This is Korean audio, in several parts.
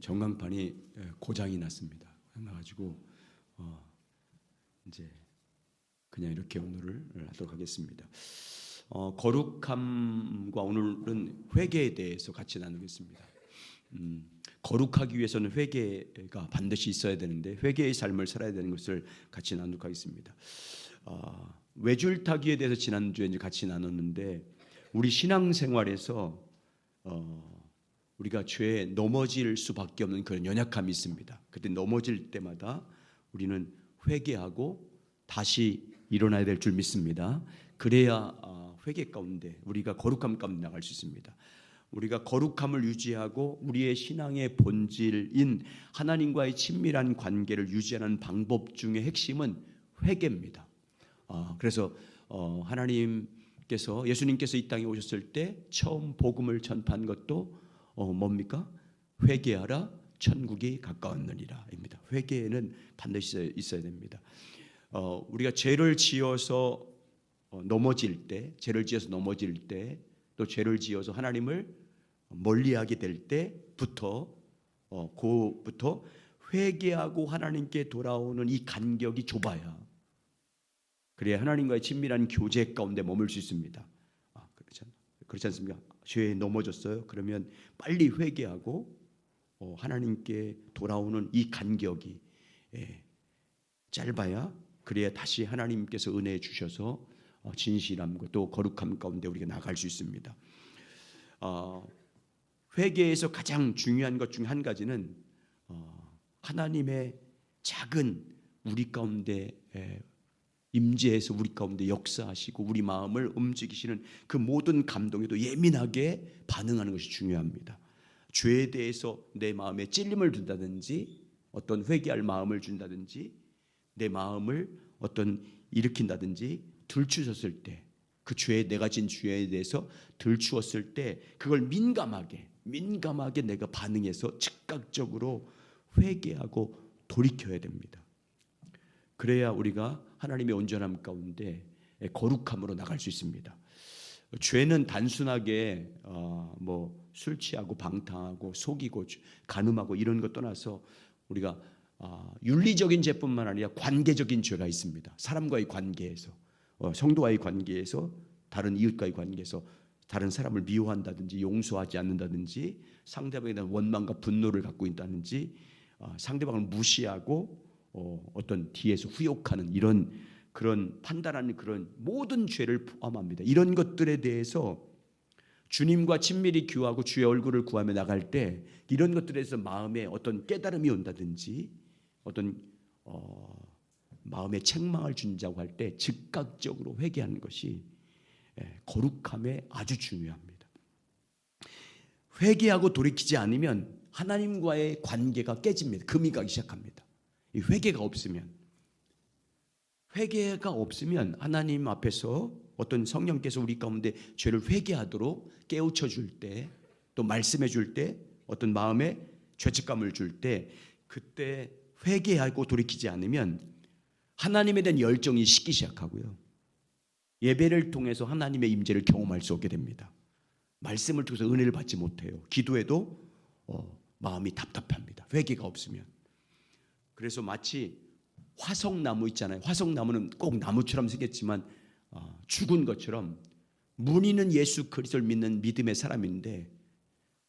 전광판이 고장이 났습니다. 나가지고 이제 그냥 이렇게 오늘을 하도록 하겠습니다. 거룩함과 오늘은 회개에 대해서 같이 나누겠습니다. 거룩하기 위해서는 회개가 반드시 있어야 되는데 회개의 삶을 살아야 되는 것을 같이 나누도록 하겠습니다. 외줄타기에 대해서 지난주에 이제 같이 나눴는데 우리 신앙생활에서 우리가 죄에 넘어질 수밖에 없는 그런 연약함이 있습니다. 그때 넘어질 때마다 우리는 회개하고 다시 일어나야 될 줄 믿습니다. 그래야 회개 가운데 우리가 거룩함 가운데 나갈 수 있습니다. 우리가 거룩함을 유지하고 우리의 신앙의 본질인 하나님과의 친밀한 관계를 유지하는 방법 중에 핵심은 회개입니다. 그래서 하나님께서 예수님께서 이 땅에 오셨을 때 처음 복음을 전파한 것도 뭡니까? 회개하라 천국이 가까웠느니라입니다. 회개는 반드시 있어야 됩니다. 우리가 죄를 지어서 넘어질 때, 또 죄를 지어서 하나님을 멀리하게 될 때부터 회개하고 하나님께 돌아오는 이 간격이 좁아야 그래야 하나님과의 친밀한 교제 가운데 머물 수 있습니다. 그렇지 않습니까? 죄에 넘어졌어요. 그러면 빨리 회개하고 하나님께 돌아오는 이 간격이 짧아야 그래야 다시 하나님께서 은혜 주셔서 진실함과 또 거룩함 가운데 우리가 나갈 수 있습니다. 회개에서 가장 중요한 것 중 한 가지는 하나님의 작은 우리 가운데 임재해서 우리 가운데 역사하시고 우리 마음을 움직이시는 그 모든 감동에도 예민하게 반응하는 것이 중요합니다. 죄에 대해서 내 마음에 찔림을 준다든지 어떤 회개할 마음을 준다든지 내 마음을 어떤 일으킨다든지 들추셨을 때 그 죄에 내가 진 죄에 대해서 들추었을 때 그걸 민감하게 내가 반응해서 즉각적으로 회개하고 돌이켜야 됩니다. 그래야 우리가 하나님의 온전함 가운데 거룩함으로 나갈 수 있습니다. 죄는 단순하게 술 취하고 방탕하고 속이고 간음하고 이런 것 떠나서 우리가 윤리적인 죄뿐만 아니라 관계적인 죄가 있습니다. 사람과의 관계에서 성도와의 관계에서 다른 이웃과의 관계에서 다른 사람을 미워한다든지 용서하지 않는다든지 상대방에 대한 원망과 분노를 갖고 있다든지 상대방을 무시하고 어떤 뒤에서 후욕하는 이런 그런 판단하는 그런 모든 죄를 포함합니다. 이런 것들에 대해서 주님과 친밀히 교하고 주의 얼굴을 구하며 나갈 때 이런 것들에서 마음에 어떤 깨달음이 온다든지 어떤 마음에 책망을 준다고 할 때 즉각적으로 회개하는 것이 거룩함에 아주 중요합니다. 회개하고 돌이키지 않으면 하나님과의 관계가 깨집니다. 금이 가기 시작합니다. 이 회개가 없으면 하나님 앞에서 어떤 성령께서 우리 가운데 죄를 회개하도록 깨우쳐 줄 때, 또 말씀해 줄 때, 어떤 마음에 죄책감을 줄 때 그때 회개하고 돌이키지 않으면 하나님에 대한 열정이 식기 시작하고요. 예배를 통해서 하나님의 임재를 경험할 수 없게 됩니다. 말씀을 통해서 은혜를 받지 못해요. 기도해도 마음이 답답합니다. 회개가 없으면. 그래서 마치 화석나무 있잖아요. 화석나무는 꼭 나무처럼 생겼지만 죽은 것처럼 무늬는 예수 그리스도를 믿는 믿음의 사람인데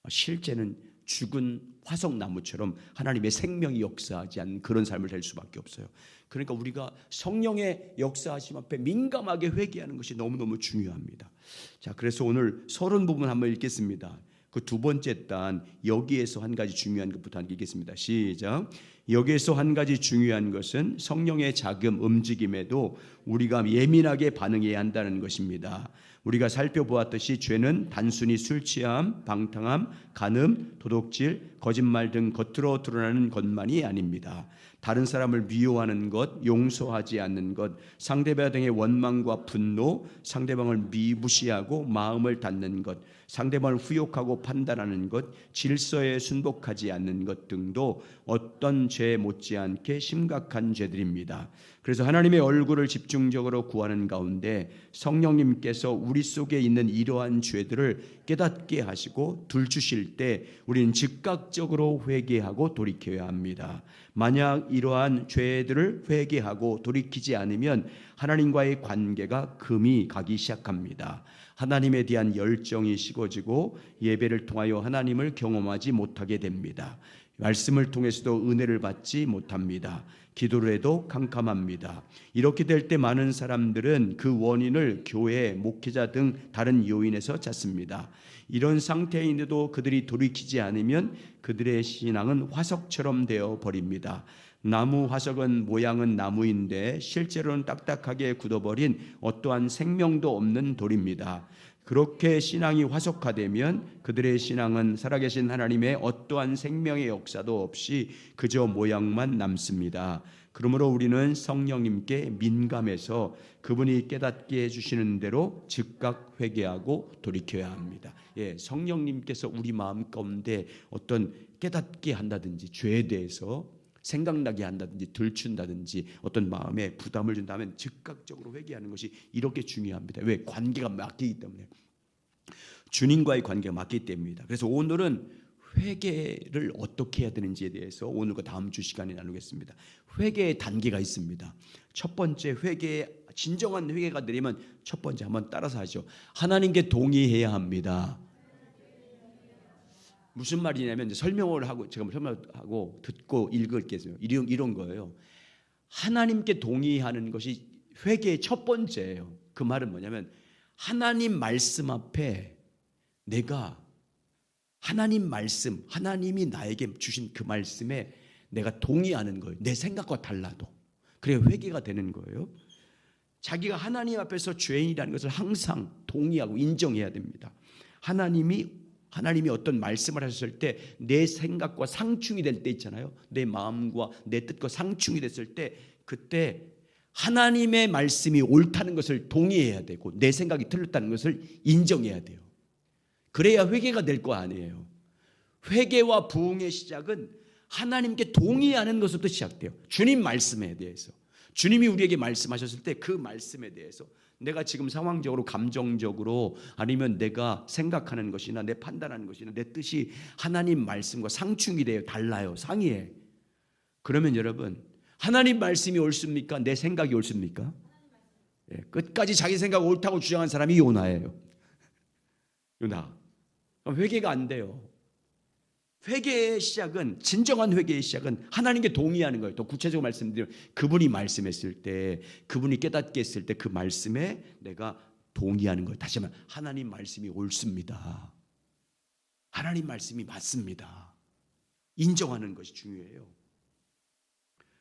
실제는 죽은 화석나무처럼 하나님의 생명이 역사하지 않는 그런 삶을 살 수밖에 없어요. 그러니까 우리가 성령의 역사하심 앞에 민감하게 회개하는 것이 너무너무 중요합니다. 자, 그래서 오늘 서론 부분 한번 읽겠습니다. 그 두 번째 단 여기에서 한 가지 중요한 것부터 읽겠습니다. 시작. 여기에서 한 가지 중요한 것은 성령의 자금 움직임에도 우리가 예민하게 반응해야 한다는 것입니다. 우리가 살펴보았듯이 죄는 단순히 술 취함, 방탕함, 간음, 도둑질, 거짓말 등 겉으로 드러나는 것만이 아닙니다. 다른 사람을 미워하는 것, 용서하지 않는 것, 상대방 등의 원망과 분노, 상대방을 무시하고 마음을 닫는 것, 상대방을 후욕하고 판단하는 것, 질서에 순복하지 않는 것 등도 어떤 죄 못지않게 심각한 죄들입니다. 그래서 하나님의 얼굴을 집중적으로 구하는 가운데 성령님께서 우리 속에 있는 이러한 죄들을 깨닫게 하시고 들추실 때 우리는 즉각적으로 회개하고 돌이켜야 합니다. 만약 이러한 죄들을 회개하고 돌이키지 않으면 하나님과의 관계가 금이 가기 시작합니다. 하나님에 대한 열정이 식어지고 예배를 통하여 하나님을 경험하지 못하게 됩니다. 말씀을 통해서도 은혜를 받지 못합니다. 기도를 해도 캄캄합니다. 이렇게 될 때 많은 사람들은 그 원인을 교회, 목회자 등 다른 요인에서 찾습니다. 이런 상태인데도 그들이 돌이키지 않으면 그들의 신앙은 화석처럼 되어 버립니다. 나무 화석은 모양은 나무인데 실제로는 딱딱하게 굳어버린 어떠한 생명도 없는 돌입니다. 그렇게 신앙이 화석화되면 그들의 신앙은 살아계신 하나님의 어떠한 생명의 역사도 없이 그저 모양만 남습니다. 그러므로 우리는 성령님께 민감해서 그분이 깨닫게 해주시는 대로 즉각 회개하고 돌이켜야 합니다. 성령님께서 우리 마음 가운데 어떤 깨닫게 한다든지 죄에 대해서 생각나게 한다든지 들춘다든지 어떤 마음에 부담을 준다면 즉각적으로 회개하는 것이 이렇게 중요합니다. 왜? 관계가 막히기 때문에. 주님과의 관계가 막히기 때문입니다. 그래서 오늘은 회개를 어떻게 해야 되는지에 대해서 오늘과 다음 주 시간에 나누겠습니다. 회개의 단계가 있습니다. 첫 번째 진정한 회개가 되려면 첫 번째 한번 따라서 하죠. 하나님께 동의해야 합니다. 무슨 말이냐면 설명을 하고 제가 설명하고 듣고 읽을게요. 이런 거예요. 하나님께 동의하는 것이 회개의 첫 번째예요. 그 말은 뭐냐면 하나님 말씀 앞에 내가 하나님 말씀, 하나님이 나에게 주신 그 말씀에 내가 동의하는 거예요. 내 생각과 달라도. 그래야 회개가 되는 거예요. 자기가 하나님 앞에서 죄인이라는 것을 항상 동의하고 인정해야 됩니다. 하나님이 어떤 말씀을 하셨을 때 내 생각과 상충이 될 때 있잖아요. 내 마음과 내 뜻과 상충이 됐을 때 그때 하나님의 말씀이 옳다는 것을 동의해야 되고 내 생각이 틀렸다는 것을 인정해야 돼요. 그래야 회개가 될 거 아니에요. 회개와 부흥의 시작은 하나님께 동의하는 것부터 시작돼요. 주님 말씀에 대해서. 주님이 우리에게 말씀하셨을 때 그 말씀에 대해서 내가 지금 상황적으로 감정적으로 아니면 내가 생각하는 것이나 내 판단하는 것이나 내 뜻이 하나님 말씀과 상충이 돼요. 달라요. 상이해. 그러면 여러분 하나님 말씀이 옳습니까? 내 생각이 옳습니까? 끝까지 자기 생각 옳다고 주장한 사람이 요나예요. 요나. 회개가 안 돼요. 회개의 시작은 진정한 회개의 시작은 하나님께 동의하는 거예요. 더 구체적으로 말씀드리면 그분이 말씀했을 때 그분이 깨닫게 했을 때 그 말씀에 내가 동의하는 거예요. 다시 말하면 하나님 말씀이 옳습니다. 하나님 말씀이 맞습니다. 인정하는 것이 중요해요.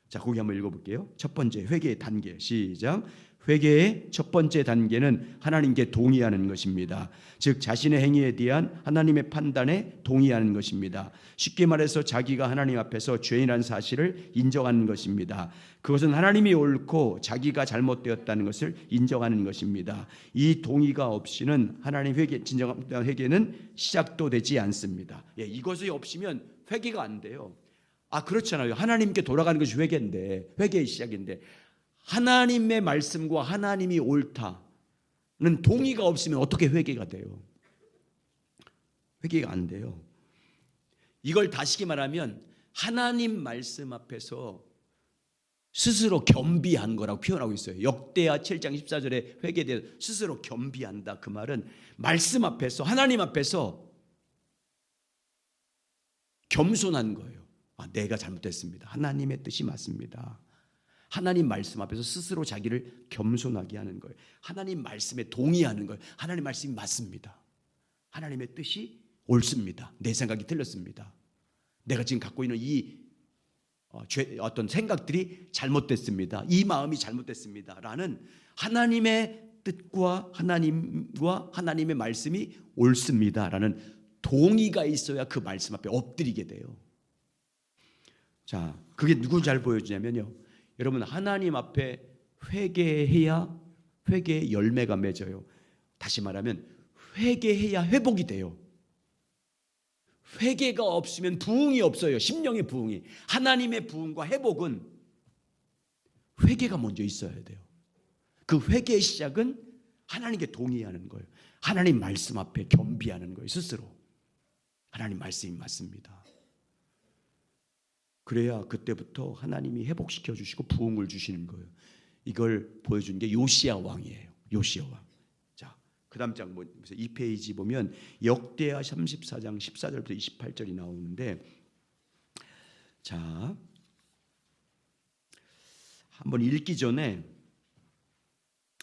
자, 거기 한번 읽어볼게요. 첫 번째 회개의 단계 시작. 회개의 첫 번째 단계는 하나님께 동의하는 것입니다. 즉 자신의 행위에 대한 하나님의 판단에 동의하는 것입니다. 쉽게 말해서 자기가 하나님 앞에서 죄인이라는 사실을 인정하는 것입니다. 그것은 하나님이 옳고 자기가 잘못되었다는 것을 인정하는 것입니다. 이 동의가 없이는 하나님 진정한 회개는 시작도 되지 않습니다. 이것이 없으면 회개가 안 돼요. 그렇잖아요. 하나님께 돌아가는 것이 회개인데, 회개의 시작인데 하나님의 말씀과 하나님이 옳다는 동의가 없으면 어떻게 회개가 돼요? 회개가 안 돼요. 이걸 다시 말하면 하나님 말씀 앞에서 스스로 겸비한 거라고 표현하고 있어요. 역대하 7장 14절에 회개에 대해서 스스로 겸비한다. 그 말은 말씀 앞에서 하나님 앞에서 겸손한 거예요. 내가 잘못됐습니다. 하나님의 뜻이 맞습니다. 하나님 말씀 앞에서 스스로 자기를 겸손하게 하는 거예요. 하나님 말씀에 동의하는 거예요. 하나님 말씀이 맞습니다. 하나님의 뜻이 옳습니다. 내 생각이 틀렸습니다. 내가 지금 갖고 있는 이 어떤 생각들이 잘못됐습니다. 이 마음이 잘못됐습니다. 라는 하나님의 뜻과 하나님의 말씀이 옳습니다. 라는 동의가 있어야 그 말씀 앞에 엎드리게 돼요. 자, 그게 누구 잘 보여주냐면요. 여러분 하나님 앞에 회개해야 회개의 열매가 맺어요. 다시 말하면 회개해야 회복이 돼요. 회개가 없으면 부흥이 없어요. 심령의 부흥이. 하나님의 부흥과 회복은 회개가 먼저 있어야 돼요. 그 회개의 시작은 하나님께 동의하는 거예요. 하나님 말씀 앞에 겸비하는 거예요. 스스로. 하나님 말씀이 맞습니다. 그래야 그때부터 하나님이 회복시켜 주시고 부흥을 주시는 거예요. 이걸 보여준 게 요시야 왕이에요. 요시야 왕. 자, 그 다음 장 2페이지 보면 역대하 34장 14절부터 28절이 나오는데, 자, 한번 읽기 전에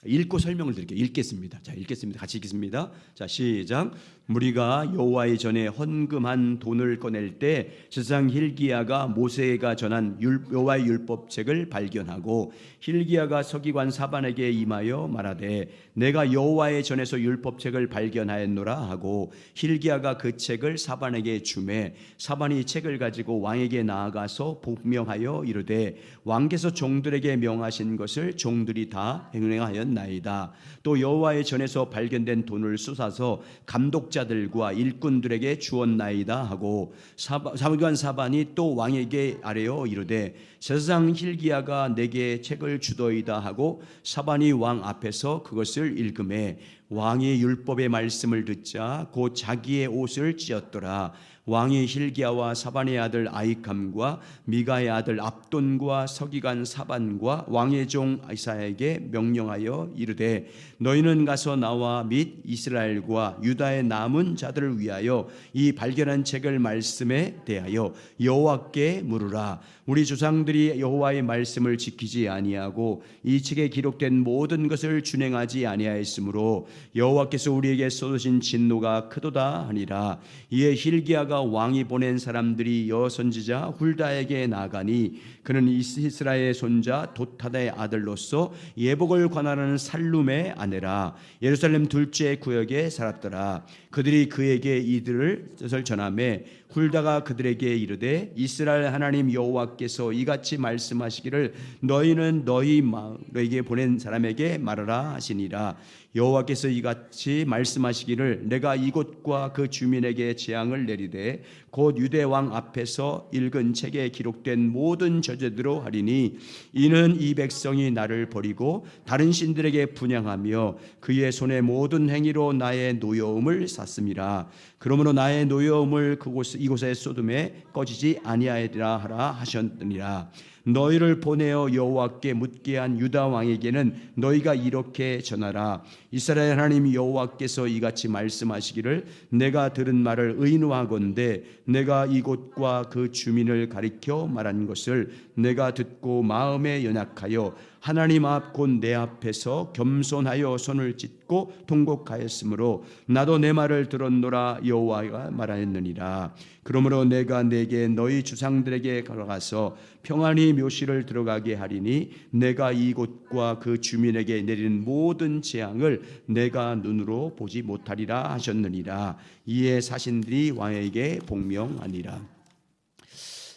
읽고 설명을 드릴게요. 읽겠습니다. 자, 읽겠습니다. 같이 읽겠습니다. 자, 시작. 무리가 여호와의 전에 헌금한 돈을 꺼낼 때 제사장 hil기야가 모세가 전한 여호와의 율법책을 발견하고 hil기야가 서기관 사반에게 임하여 말하되 내가 여호와의 전에서 율법책을 발견하였노라 하고 hil기야가 그 책을 사반에게 주매 사반이 책을 가지고 왕에게 나아가서 복명하여 이르되 왕께서 종들에게 명하신 것을 종들이 다 행하였나이다. 또 여호와의 전에서 발견된 돈을 쑤사서 감독자들과 일꾼들에게 주었나이다 하고 사무관 사반이 또 왕에게 아뢰어 이르되 제사장 hil기야가 내게 책을 주더이다 하고 사반이 왕 앞에서 그것을 읽음에 왕이 율법의 말씀을 듣자 곧 자기의 옷을 찢었더라. 왕이 hil기야와 사반의 아들 아히감과 미가의 아들 압돈과 서기관 사반과 왕의 종 이사야에게 명령하여 이르되 너희는 가서 나와 및 이스라엘과 유다의 남은 자들을 위하여 이 발견한 책을 말씀에 대하여 여호와께 물으라. 우리 조상들이 여호와의 말씀을 지키지 아니하고 이 책에 기록된 모든 것을 준행하지 아니하였으므로 여호와께서 우리에게 쏟으신 진노가 크도다 하니라. 이에 hil기야가 왕이 보낸 사람들이 여선지자 훌다에게 나가니 그는 이스라엘의 손자 도타다의 아들로서 예복을 관할하는 살룸의 아내라. 예루살렘 둘째 구역에 살았더라. 그들이 그에게 이들을 뜻을 전하매 훌다가 그들에게 이르되 이스라엘 하나님 여호와께서 이같이 말씀하시기를 너희는 너에게 보낸 사람에게 말하라 하시니라. 여호와께서 이같이 말씀하시기를 내가 이곳과 그 주민에게 재앙을 내리되 곧 유대 왕 앞에서 읽은 책에 기록된 모든 저죄대로 하리니 이는 이 백성이 나를 버리고 다른 신들에게 분향하며 그의 손의 모든 행위로 나의 노여움을 샀음이라. 그러므로 나의 노여움을 이곳에 쏟음에 꺼지지 아니하리라 하라 하셨느니라. 너희를 보내어 여호와께 묻게 한 유다 왕에게는 너희가 이렇게 전하라. 이스라엘 하나님 여호와께서 이같이 말씀하시기를 내가 들은 말을 의노하건대 내가 이곳과 그 주민을 가리켜 말한 것을 내가 듣고 마음에 연약하여 하나님 앞 곧 내 앞에서 겸손하여 손을 찢고 통곡하였으므로 나도 내 말을 들었노라 여호와가 말하였느니라. 그러므로 내가 내게 너희 주상들에게 걸어가서 평안히 묘시를 들어가게 하리니 내가 이곳과 그 주민에게 내리는 모든 재앙을 내가 눈으로 보지 못하리라 하셨느니라. 이에 사신들이 왕에게 복명하니라.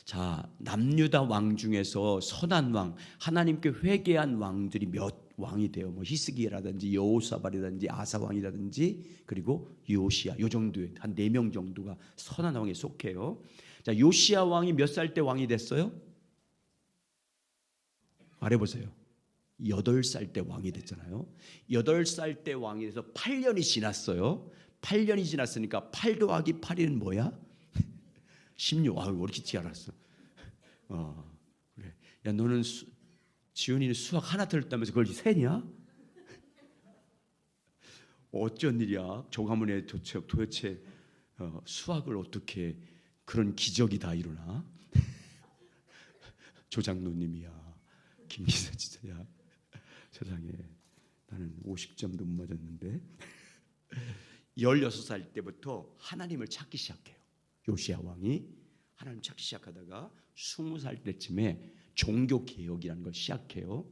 자, 남유다 왕 중에서 선한 왕, 하나님께 회개한 왕들이 몇 왕이 돼요. 뭐 히스기야라든지 여호사밧이라든지 아사 왕이라든지 그리고 요시야, 요 정도의 한 4명 정도가 선한 왕에 속해요. 자, 요시야 왕이 몇 살 때 왕이 됐어요? 말해보세요. 8살 때 왕이 됐잖아요. 8살 때 왕이 돼서 8년이 지났어요. 8년이 지났으니까 8 더하기 8은 뭐야? 16. 아, 왜 이렇게 지 알았어? 그래. 야, 너는 지훈이는 수학 하나 틀렸다면서 그걸 세냐? 어쩐 일이야? 저 가문에 도대체 수학을 어떻게 그런 기적이 다 일어나? 조장로님이야. 김기사 진짜야. 세상에 나는 50점도 못 맞았는데 16살 때부터 하나님을 찾기 시작해요. 요시야 왕이 하나님 찾기 시작하다가 20살 때쯤에 종교개혁이라는 걸 시작해요.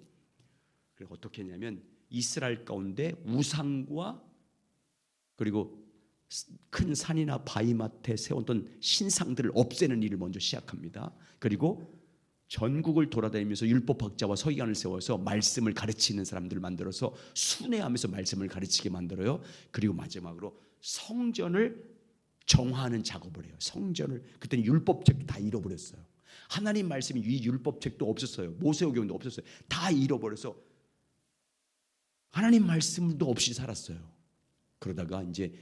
그리고 어떻게 했냐면 이스라엘 가운데 우상과 그리고 큰 산이나 바위맡에 세웠던 신상들을 없애는 일을 먼저 시작합니다. 그리고 전국을 돌아다니면서 율법학자와 서기관을 세워서 말씀을 가르치는 사람들을 만들어서 순회하면서 말씀을 가르치게 만들어요. 그리고 마지막으로 성전을 정화하는 작업을 해요. 성전을 그때는 율법책도 다 잃어버렸어요. 하나님 말씀이 이 율법책도 없었어요. 모세오경도 없었어요. 다 잃어버려서 하나님 말씀도 없이 살았어요. 그러다가 이제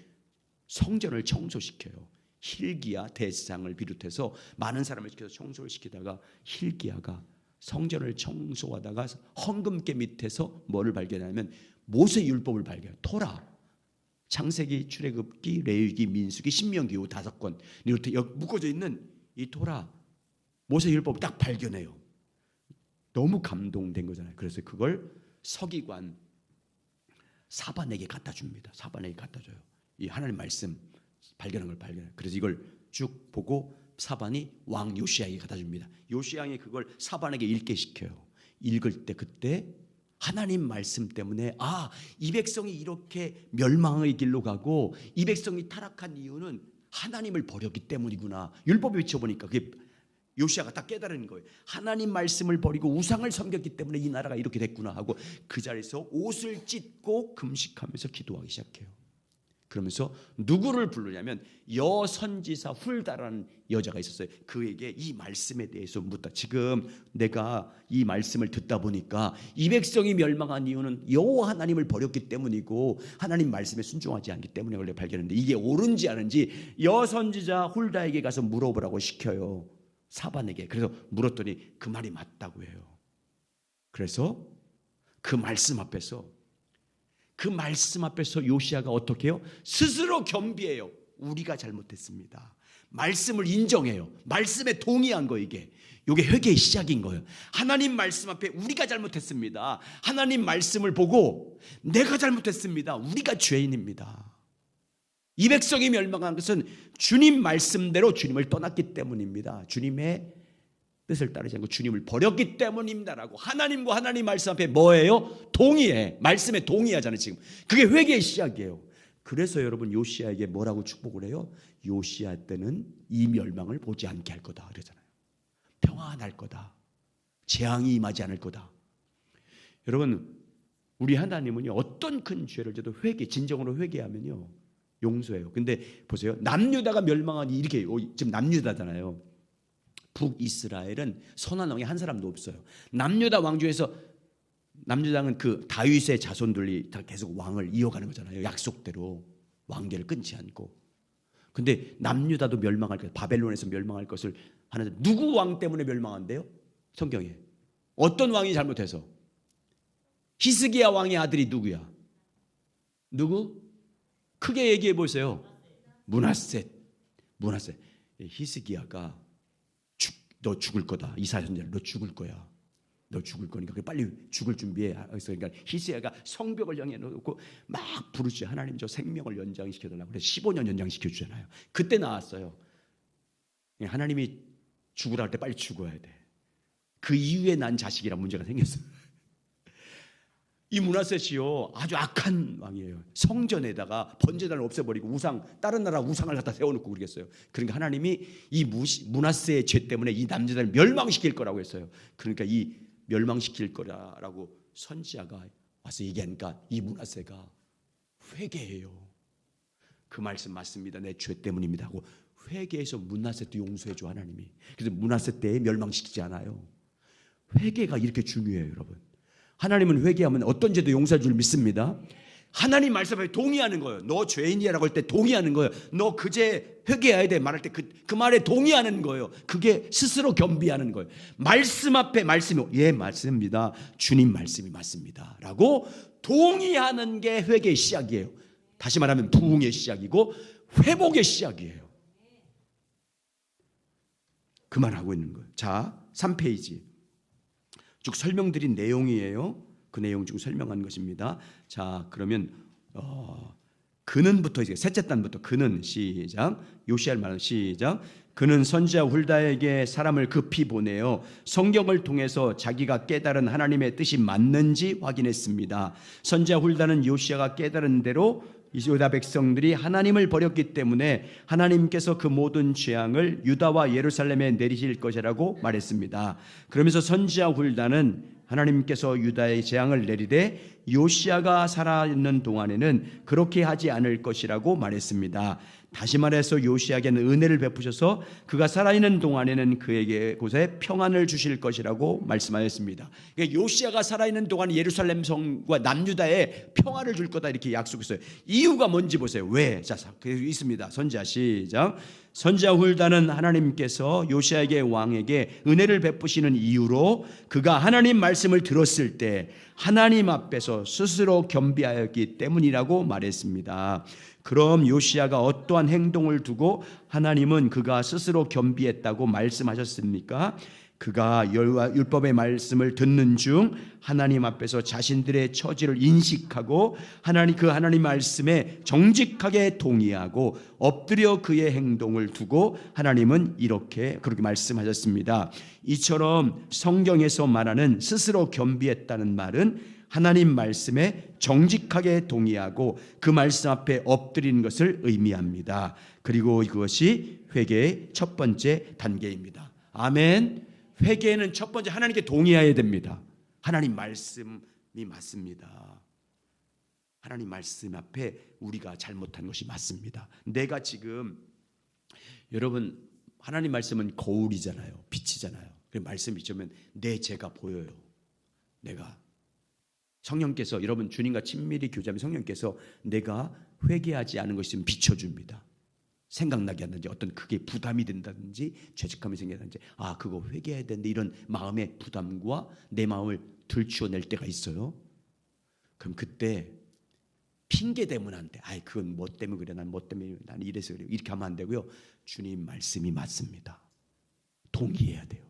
성전을 청소시켜요. hil기야 대제사장을 비롯해서 많은 사람을 시켜서 청소를 시키다가 hil기야가 성전을 청소하다가 헌금계 밑에서 뭐를 발견하냐면 모세 율법을 발견해요. 토라, 창세기, 출애굽기, 레위기, 민수기, 신명기 이 5권 이렇게 묶어져 있는 이 토라 모세 율법을 딱 발견해요. 너무 감동된 거잖아요. 그래서 그걸 서기관 사반에게 갖다 줍니다. 사반에게 갖다 줘요. 이 하나님 말씀 발견한 걸 발견해요. 그래서 이걸 쭉 보고 사반이 왕 요시야에게 갖다 줍니다. 요시야에 그걸 사반에게 읽게 시켜요. 읽을 때 그때 하나님 말씀 때문에 이 백성이 이렇게 멸망의 길로 가고 이 백성이 타락한 이유는 하나님을 버렸기 때문이구나. 율법에 비춰보니까 그게 요시야가 딱 깨달은 거예요. 하나님 말씀을 버리고 우상을 섬겼기 때문에 이 나라가 이렇게 됐구나 하고 그 자리에서 옷을 찢고 금식하면서 기도하기 시작해요. 그러면서 누구를 부르냐면 여선지사 훌다라는 여자가 있었어요. 그에게 이 말씀에 대해서 묻다. 지금 내가 이 말씀을 듣다 보니까 이 백성이 멸망한 이유는 여호와 하나님을 버렸기 때문이고 하나님 말씀에 순종하지 않기 때문에 원래 발견했는데 이게 옳은지 아닌지 여선지자 훌다에게 가서 물어보라고 시켜요. 사반에게. 그래서 물었더니 그 말이 맞다고 해요. 그래서 그 말씀 앞에서 요시야가 어떻게 해요? 스스로 겸비해요. 우리가 잘못했습니다. 말씀을 인정해요. 말씀에 동의한 거 이게 회개의 시작인 거예요. 하나님 말씀 앞에 우리가 잘못했습니다. 하나님 말씀을 보고 내가 잘못했습니다. 우리가 죄인입니다. 이 백성이 멸망한 것은 주님 말씀대로 주님을 떠났기 때문입니다. 주님의 뜻을 따르지 않고 주님을 버렸기 때문입니다라고 하나님과 하나님 말씀 앞에 뭐예요? 동의해. 말씀에 동의하잖아요. 지금 그게 회개의 시작이에요. 그래서 여러분 요시야에게 뭐라고 축복을 해요? 요시야 때는 이 멸망을 보지 않게 할 거다 그러잖아요. 평안할 거다. 재앙이 임하지 않을 거다. 여러분 우리 하나님은요 어떤 큰 죄를 져도 진정으로 회개하면요 용서해요. 근데 보세요. 남유다가 멸망하니 이렇게 지금 남유다잖아요. 북이스라엘은 선한 왕이 한 사람도 없어요. 남유다 왕 중에서 남유다는 그 다윗의 자손들이 다 계속 왕을 이어가는 거잖아요. 약속대로 왕계를 끊지 않고. 근데 남유다도 멸망할 것, 바벨론에서 멸망할 것을 하는데 누구 왕 때문에 멸망한대요? 성경에 어떤 왕이 잘못해서? 히스기야 왕의 아들이 누구야? 누구? 크게 얘기해 보세요. 므낫셋. 히스기야가 너 죽을 거다. 이사야 선지자 너 죽을 거야. 너 죽을 거니까 빨리 죽을 준비해. 그러니까 히스기야가 성벽을 향해 놓고 막 부르지. 하나님 저 생명을 연장시켜 달라고. 그래서 15년 연장시켜 주잖아요. 그때 나왔어요. 하나님이 죽으라 할 때 빨리 죽어야 돼. 그 이후에 난 자식이란 문제가 생겼어요. 이 므낫셋이요 아주 악한 왕이에요. 성전에다가 번제단을 없애버리고 다른 나라 우상을 갖다 세워놓고 그러겠어요. 그러니까 하나님이 이 므낫셋의 죄 때문에 이 남자들을 멸망시킬 거라고 했어요. 그러니까 이 멸망시킬 거라고 선지자가 와서 얘기하니까 이 므낫셋가 회개해요. 그 말씀 맞습니다. 내 죄 때문입니다 하고 회개해서 므낫셋도 용서해줘 하나님이. 그래서 므낫셋 때에 멸망시키지 않아요. 회개가 이렇게 중요해요 여러분. 하나님은 회개하면 어떤 죄도 용서할 줄 믿습니다. 하나님 말씀에 동의하는 거예요. 너 죄인이라고 할 때 동의하는 거예요. 너 그 죄 회개해야 돼 말할 때 그 말에 동의하는 거예요. 그게 스스로 겸비하는 거예요. 말씀 앞에 말씀이 맞습니다. 주님 말씀이 맞습니다 라고 동의하는 게 회개의 시작이에요. 다시 말하면 부흥의 시작이고 회복의 시작이에요. 그만하고 있는 거예요. 자 3페이지 쭉 설명드린 내용이에요. 그 내용 중 설명한 것입니다. 자, 그러면 그는부터 이제 셋째 단부터 그는 시작. 요시야를 말하는 시작. 그는 선지자 훌다에게 사람을 급히 보내어 성경을 통해서 자기가 깨달은 하나님의 뜻이 맞는지 확인했습니다. 선지자 훌다는 요시야가 깨달은 대로 유다 백성들이 하나님을 버렸기 때문에 하나님께서 그 모든 재앙을 유다와 예루살렘에 내리실 것이라고 말했습니다. 그러면서 선지자 훌다는 하나님께서 유다의 재앙을 내리되 요시야가 살아있는 동안에는 그렇게 하지 않을 것이라고 말했습니다. 다시 말해서 요시야에게는 은혜를 베푸셔서 그가 살아있는 동안에는 그에게 곳에 평안을 주실 것이라고 말씀하셨습니다. 그러니까 요시야가 살아있는 동안 예루살렘 성과 남유다에 평안을 줄 거다 이렇게 약속했어요. 이유가 뭔지 보세요. 왜? 자, 있습니다. 선지자 시작. 선지자 훌다는 하나님께서 요시야에게 왕에게 은혜를 베푸시는 이유로 그가 하나님 말씀을 들었을 때 하나님 앞에서 스스로 겸비하였기 때문이라고 말했습니다. 그럼 요시야가 어떠한 행동을 두고 하나님은 그가 스스로 겸비했다고 말씀하셨습니까? 그가 율법의 말씀을 듣는 중 하나님 앞에서 자신들의 처지를 인식하고 하나님 말씀에 정직하게 동의하고 엎드려 그의 행동을 두고 하나님은 그렇게 말씀하셨습니다. 이처럼 성경에서 말하는 스스로 겸비했다는 말은 하나님 말씀에 정직하게 동의하고 그 말씀 앞에 엎드리는 것을 의미합니다. 그리고 이것이 회개의 첫 번째 단계입니다. 아멘. 회개는 첫 번째 하나님께 동의해야 됩니다. 하나님 말씀이 맞습니다. 하나님 말씀 앞에 우리가 잘못한 것이 맞습니다. 내가 지금 여러분 하나님 말씀은 거울이잖아요. 빛이잖아요. 그 말씀 비추면 내 죄가 보여요. 내가 성령께서 여러분 주님과 친밀히 교제하면 성령께서 내가 회개하지 않은 것이 있으면 비춰줍니다. 생각나게 한다든지 어떤 그게 부담이 된다든지 죄책감이 생긴다든지 그거 회개해야 되는데 이런 마음의 부담과 내 마음을 들추어낼 때가 있어요. 그럼 그때 핑계 대면 안 돼. 그건 뭐 때문에 그래. 난 뭐 때문에 난 이래서 그래. 이렇게 하면 안 되고요. 주님 말씀이 맞습니다. 동의해야 돼요.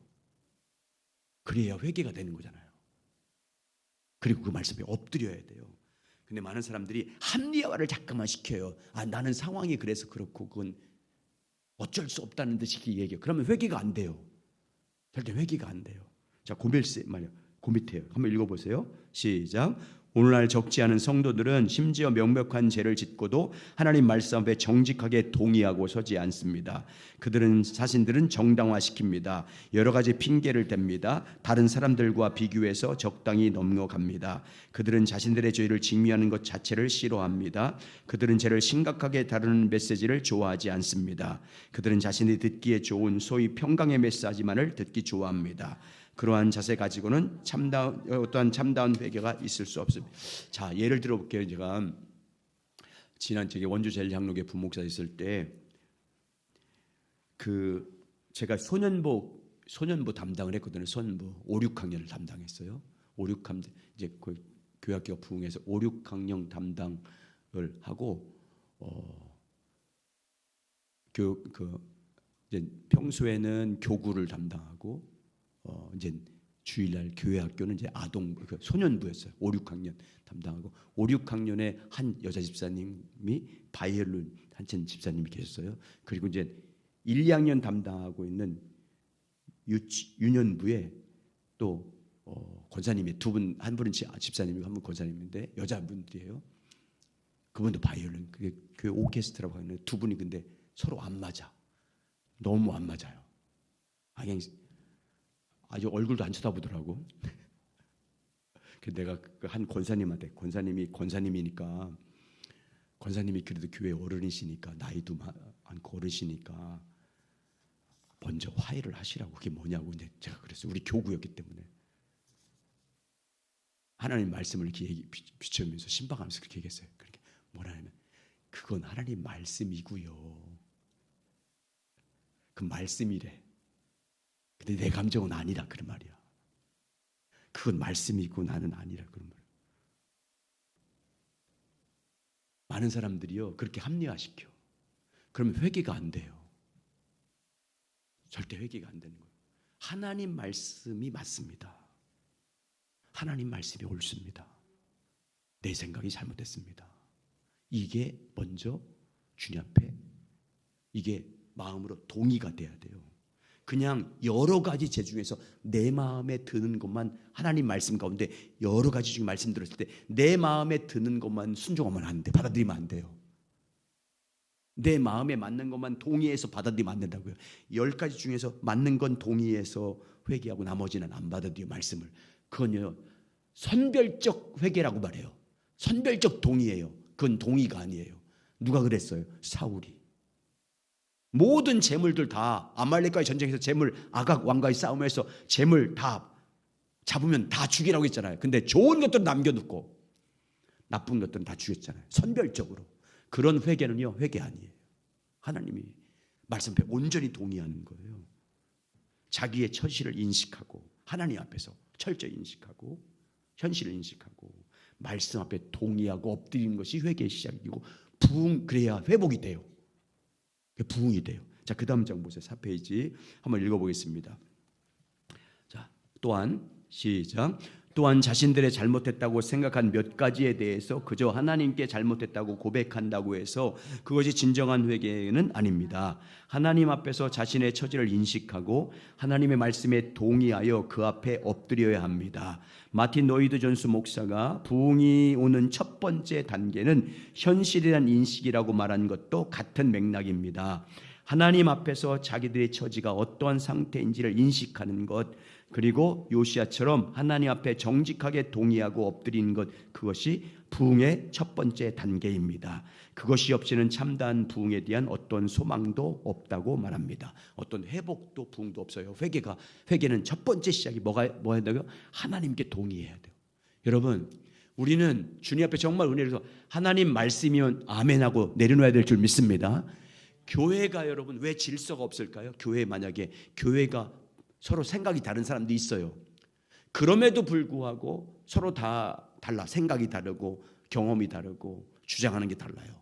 그래야 회개가 되는 거잖아요. 그리고 그 말씀에 엎드려야 돼요. 근데 많은 사람들이 합리화를 자꾸만 시켜요. 나는 상황이 그래서 그렇고 그건 어쩔 수 없다는 듯이 얘기해요. 그러면 회개가 안 돼요. 절대 회개가 안 돼요. 자, 그 밑에요. 한번 읽어보세요. 시작. 오늘날 적지 않은 성도들은 심지어 명백한 죄를 짓고도 하나님 말씀 앞에 정직하게 동의하고 서지 않습니다. 그들은 자신들은 정당화시킵니다. 여러 가지 핑계를 댑니다. 다른 사람들과 비교해서 적당히 넘어갑니다. 그들은 자신들의 죄를 직면하는 것 자체를 싫어합니다. 그들은 죄를 심각하게 다루는 메시지를 좋아하지 않습니다. 그들은 자신이 듣기에 좋은 소위 평강의 메시지만을 듣기 좋아합니다. 그러한 자세 가지고는 어떠한 참다운 회개가 있을 수 없습니다. 자, 예를 들어볼게요. 제가 지난 원주 제일장로교 부목사 있을 때 제가 소년부 담당을 했거든요. 소년부 5, 6학년을 담당했어요. 5, 6학년 이제 그 교학교 부흥에서 5, 6학년 담당을 하고 이제 평소에는 교구를 담당하고 이제 주일날 교회 학교는 이제 소년부였어요. 5, 6학년 담당하고 5, 6학년에 한 여자 집사님이 바이올린 한천 집사님이 계셨어요. 그리고 이제 1, 2학년 담당하고 있는 유년부에 또 권사님이 두 분, 한 분은 집사님이고 한 분 권사님인데 여자분들이에요. 그분도 바이올린, 그게 교회 오케스트라고 하는 두 분이 근데 서로 안 맞아. 너무 안 맞아요. 그냥 아주 얼굴도 안 쳐다보더라고. 내가 한 권사님한테 권사님이니까 권사님이 그래도 교회 어른이시니까 나이도 많고 어르시니까 먼저 화해를 하시라고. 그게 뭐냐고 이제 제가 그랬어요. 우리 교구였기 때문에 하나님 말씀을 이렇게 비추면서 신방하면서 그렇게 얘기했어요. 그러니까 뭐라냐면 그건 하나님 말씀이고요. 그 말씀이래. 근데 내 감정은 아니라 그런 말이야. 그건 말씀이고 나는 아니라 그런 말이야. 많은 사람들이요 그렇게 합리화시켜. 그러면 회개가 안 돼요. 절대 회개가 안 되는 거예요. 하나님 말씀이 맞습니다. 하나님 말씀이 옳습니다. 내 생각이 잘못됐습니다. 이게 먼저 주님 앞에 이게 마음으로 동의가 돼야 돼요. 그냥 여러 가지 죄 중에서 내 마음에 드는 것만 하나님 말씀 가운데 여러 가지 중에 말씀 들었을 때 내 마음에 드는 것만 순종하면 안 돼. 받아들이면 안 돼요. 내 마음에 맞는 것만 동의해서 받아들이면 안 된다고요. 10가지 중에서 맞는 건 동의해서 회개하고 나머지는 안 받아들여 말씀을. 그건요 선별적 회개라고 말해요. 선별적 동의예요. 그건 동의가 아니에요. 누가 그랬어요? 사울이. 모든 재물들 다 아말렉과의 전쟁에서 재물, 아각 왕과의 싸움에서 재물 다 잡으면 다 죽이라고 했잖아요. 근데 좋은 것들은 남겨놓고 나쁜 것들은 다 죽였잖아요. 선별적으로. 그런 회개는요, 회개 아니에요. 하나님이 말씀 앞에 온전히 동의하는 거예요. 자기의 처지를 인식하고 하나님 앞에서 철저히 인식하고 현실을 인식하고 말씀 앞에 동의하고 엎드리는 것이 회개의 시작이고 그래야 회복이 돼요. 부흥이 돼요. 자, 그 다음 장 보세요. 4페이지 한번 읽어보겠습니다. 자, 또한 시작. 또한 자신들의 잘못했다고 생각한 몇 가지에 대해서 그저 하나님께 잘못했다고 고백한다고 해서 그것이 진정한 회개는 아닙니다. 하나님 앞에서 자신의 처지를 인식하고 하나님의 말씀에 동의하여 그 앞에 엎드려야 합니다. 마틴 노이드 존스 목사가 부흥이 오는 첫 번째 단계는 현실이란 인식이라고 말한 것도 같은 맥락입니다. 하나님 앞에서 자기들의 처지가 어떠한 상태인지를 인식하는 것, 그리고 요시야처럼 하나님 앞에 정직하게 동의하고 엎드리는 것, 그것이 부흥의 첫 번째 단계입니다. 그것이 없이는 참다한 부흥에 대한 어떤 소망도 없다고 말합니다. 어떤 회복도 부흥도 없어요. 회개는 첫 번째 시작이 뭐야 된다고요? 하나님께 동의해야 돼요. 여러분, 우리는 주님 앞에 정말 은혜를 하나님 말씀이면 아멘하고 내려놓아야 될 줄 믿습니다. 교회가 여러분 왜 질서가 없을까요? 교회가 서로 생각이 다른 사람도 있어요. 그럼에도 불구하고 서로 다 달라. 생각이 다르고 경험이 다르고 주장하는 게 달라요.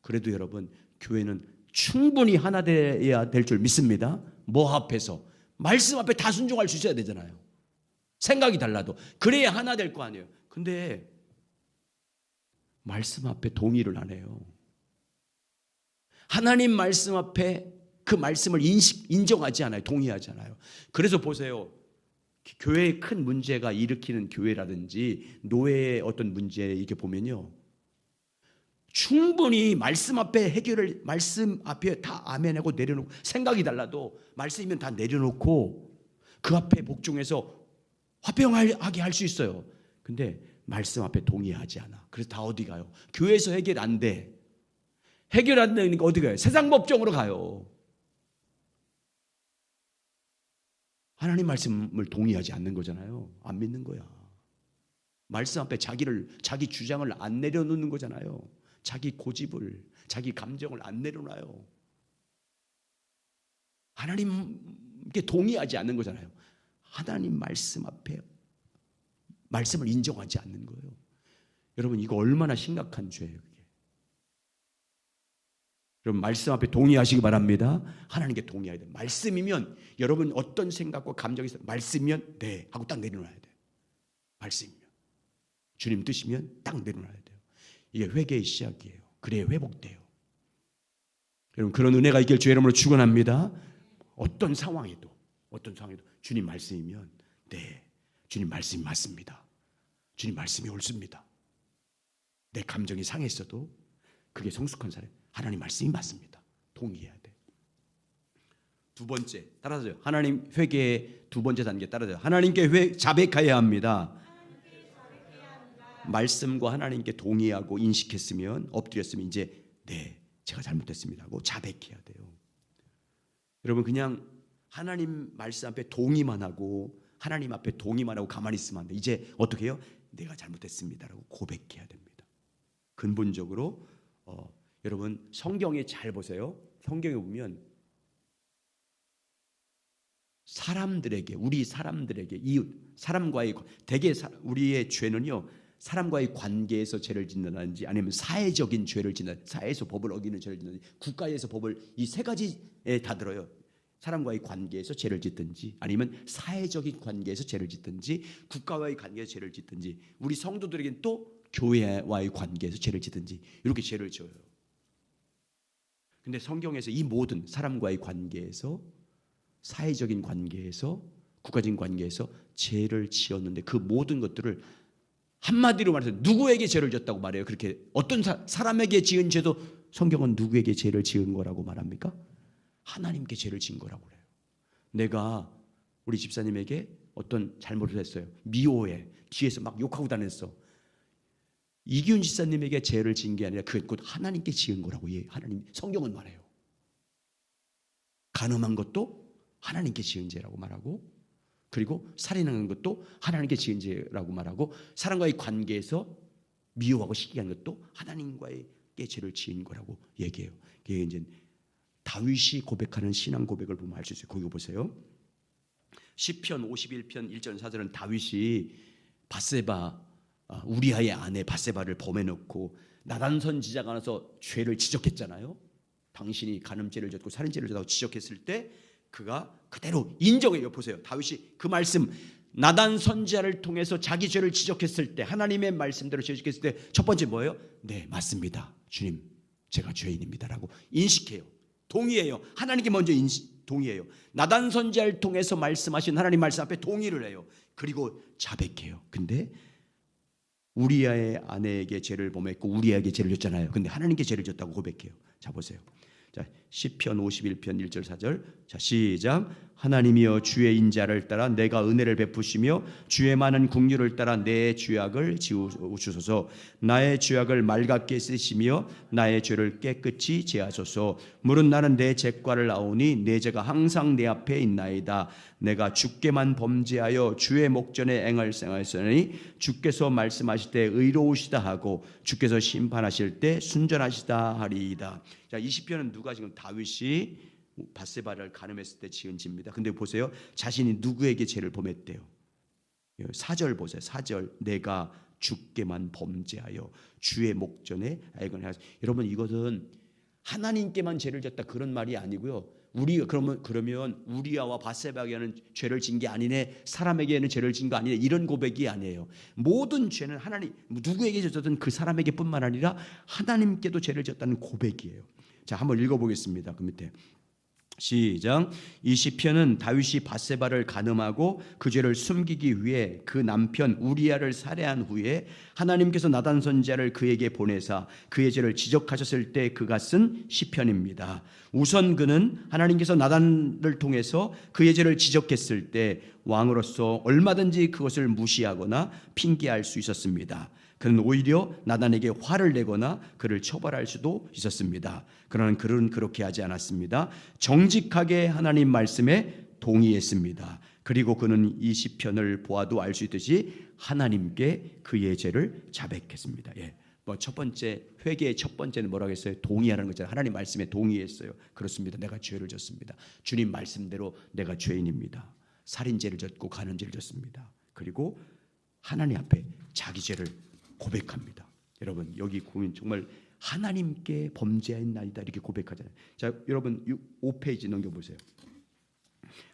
그래도 여러분 교회는 충분히 하나 되어야 될 줄 믿습니다. 뭐 앞에서? 말씀 앞에 다 순종할 수 있어야 되잖아요. 생각이 달라도 그래야 하나 될 거 아니에요. 근데 말씀 앞에 동의를 안 해요. 하나님 말씀 앞에 그 말씀을 인정하지 않아요. 동의하지 않아요. 그래서 보세요. 교회의 큰 문제가 일으키는 교회라든지 노예의 어떤 문제 이렇게 보면요, 충분히 말씀 앞에 말씀 앞에 다 아멘하고 내려놓고 생각이 달라도 말씀이면 다 내려놓고 그 앞에 복종해서 화평하게 할 수 있어요. 근데 말씀 앞에 동의하지 않아. 그래서 다 어디 가요? 교회에서 해결 안 돼. 해결 안 되니까 어디 가요? 세상 법정으로 가요. 하나님 말씀을 동의하지 않는 거잖아요. 안 믿는 거야. 말씀 앞에 자기 주장을 안 내려놓는 거잖아요. 자기 고집을, 자기 감정을 안 내려놔요. 하나님께 동의하지 않는 거잖아요. 하나님 말씀 앞에 말씀을 인정하지 않는 거예요. 여러분, 이거 얼마나 심각한 죄예요. 여러분, 말씀 앞에 동의하시기 바랍니다. 하나님께 동의해야 돼요. 말씀이면 여러분 어떤 생각과 감정이 있어요. 말씀이면 네 하고 딱 내려놔야 돼요. 말씀이면 주님 뜻이면 딱 내려놔야 돼요. 이게 회개의 시작이에요. 그래야 회복돼요. 여러분, 그런 은혜가 있길 주의 이름으로 축원합니다. 어떤 상황에도 주님 말씀이면 네, 주님 말씀이 맞습니다. 주님 말씀이 옳습니다. 내 감정이 상했어도 그게 성숙한 사람, 하나님 말씀이 맞습니다. 동의해야 돼. 두 번째, 따라서요. 하나님 회개의 두 번째 단계 따라서요. 하나님께 자백해야 합니다. 말씀과 하나님께 동의하고 인식했으면, 엎드렸으면 이제 네, 제가 잘못했습니다 하고 자백해야 돼요. 여러분, 그냥 하나님 말씀 앞에 동의만 하고 하나님 앞에 동의만 하고 가만히 있으면 안 돼. 이제 어떻게 해요? 내가 잘못했습니다라고 고백해야 됩니다. 근본적으로 여러분, 성경에 잘 보세요. 성경에 보면 우리 사람들에게 이웃 사람과의 대개 우리의 죄는요, 사람과의 관계에서 죄를 짓는다든지 아니면 사회적인 죄를 짓는, 사회에서 법을 어기는 죄를 짓는지, 국가에서 법을, 이 세 가지에 다 들어요. 사람과의 관계에서 죄를 짓든지 아니면 사회적인 관계에서 죄를 짓든지 국가와의 관계에서 죄를 짓든지 우리 성도들에게는 또 교회와의 관계에서 죄를 짓든지 이렇게 죄를 지어요. 근데 성경에서 이 모든 사람과의 관계에서, 사회적인 관계에서, 국가적인 관계에서 죄를 지었는데 그 모든 것들을 한마디로 말해서 누구에게 죄를 지었다고 말해요? 그렇게 어떤 사람에게 지은 죄도 성경은 누구에게 죄를 지은 거라고 말합니까? 하나님께 죄를 지은 거라고 그래요. 내가 우리 집사님에게 어떤 잘못을 했어요. 미워해. 뒤에서 막 욕하고 다녔어. 이기훈 지사님에게 죄를 지은 게 아니라 그것 곧 하나님께 지은 거라고 하나님 성경은 말해요. 간음한 것도 하나님께 지은 죄라고 말하고, 그리고 살인하는 것도 하나님께 지은 죄라고 말하고, 사람과의 관계에서 미워하고 시기한 것도 하나님과의 죄를 지은 거라고 얘기해요. 그게 이제 다윗이 고백하는 신앙 고백을 보면 알 수 있어요. 거기 보세요. 시편 51편 1절 4절은 다윗이 바세바, 우리아의 아내 바세바를 범해 놓고 나단 선지자가 나서 죄를 지적했잖아요. 당신이 간음죄를 졌고 살인죄를 졌다고 지적했을 때 그가 그대로 인정해요. 보세요. 다윗이 그 말씀, 나단 선지자를 통해서 자기 죄를 지적했을 때, 하나님의 말씀대로 지적했을 때 첫 번째 뭐예요? 네, 맞습니다. 주님, 제가 죄인입니다라고 인식해요. 동의해요. 하나님께 먼저 동의해요. 나단 선지자를 통해서 말씀하신 하나님 말씀 앞에 동의를 해요. 그리고 자백해요. 근데 우리아의 아내에게 죄를 범했고 우리아에게 죄를 졌잖아요. 근데 하나님께 죄를 졌다고 고백해요. 자, 보세요. 자, 시편 51편 1절 4절. 자, 시작. 하나님이여 주의 인자를 따라 내가 은혜를 베푸시며 주의 많은 긍휼을 따라 내 죄악을 지우소서. 나의 죄악을 맑게 쓰시며 나의 죄를 깨끗이 제하소서. 물은 나는 내 죄과를 아오니 내 죄가 항상 내 앞에 있나이다. 내가 주께만 범죄하여 주의 목전에 앵얼생하였으니 주께서 말씀하실 때 의로우시다 하고 주께서 심판하실 때 순전하시다 하리이다. 자, 이 시편은 누가 지금 다윗이 바세바를 간음했을 때 지은 지입니다. 근데 보세요. 자신이 누구에게 죄를 범했대요. 4절 보세요. 4절. 내가 주께만 범죄하여 주의 목전에 애건하였. 여러분, 이것은 하나님께만 죄를 졌다 그런 말이 아니고요. 그러면 우리아와 바세바에게는 죄를 진 게 아니네, 사람에게는 죄를 진 거 아니네, 이런 고백이 아니에요. 모든 죄는 하나님, 누구에게 졌든 그 사람에게뿐만 아니라 하나님께도 죄를 졌다는 고백이에요. 자, 한번 읽어보겠습니다. 그 밑에 시작. 이 시편은 다윗이 바세바를 간음하고 그 죄를 숨기기 위해 그 남편 우리아를 살해한 후에 하나님께서 나단 선지자를 그에게 보내사 그의 죄를 지적하셨을 때 그가 쓴 시편입니다. 우선 그는 하나님께서 나단을 통해서 그의 죄를 지적했을 때 왕으로서 얼마든지 그것을 무시하거나 핑계할 수 있었습니다. 그는 오히려 나단에게 화를 내거나 그를 처벌할 수도 있었습니다. 그러나 그는 그렇게 하지 않았습니다. 정직하게 하나님 말씀에 동의했습니다. 그리고 그는 이 시편을 보아도 알 수 있듯이 하나님께 그의 죄를 자백했습니다. 예. 첫 번째 회개의 첫 번째는 뭐라고 했어요? 동의하는 거잖아요. 하나님 말씀에 동의했어요. 그렇습니다. 내가 죄를 졌습니다. 주님 말씀대로 내가 죄인입니다. 살인죄를 졌고 간음죄를 졌습니다. 그리고 하나님 앞에 자기 죄를 고백합니다. 여러분, 여기 보면 정말 하나님께 범죄하였나이다 이렇게 고백하잖아요. 자, 여러분 5페이지 넘겨보세요.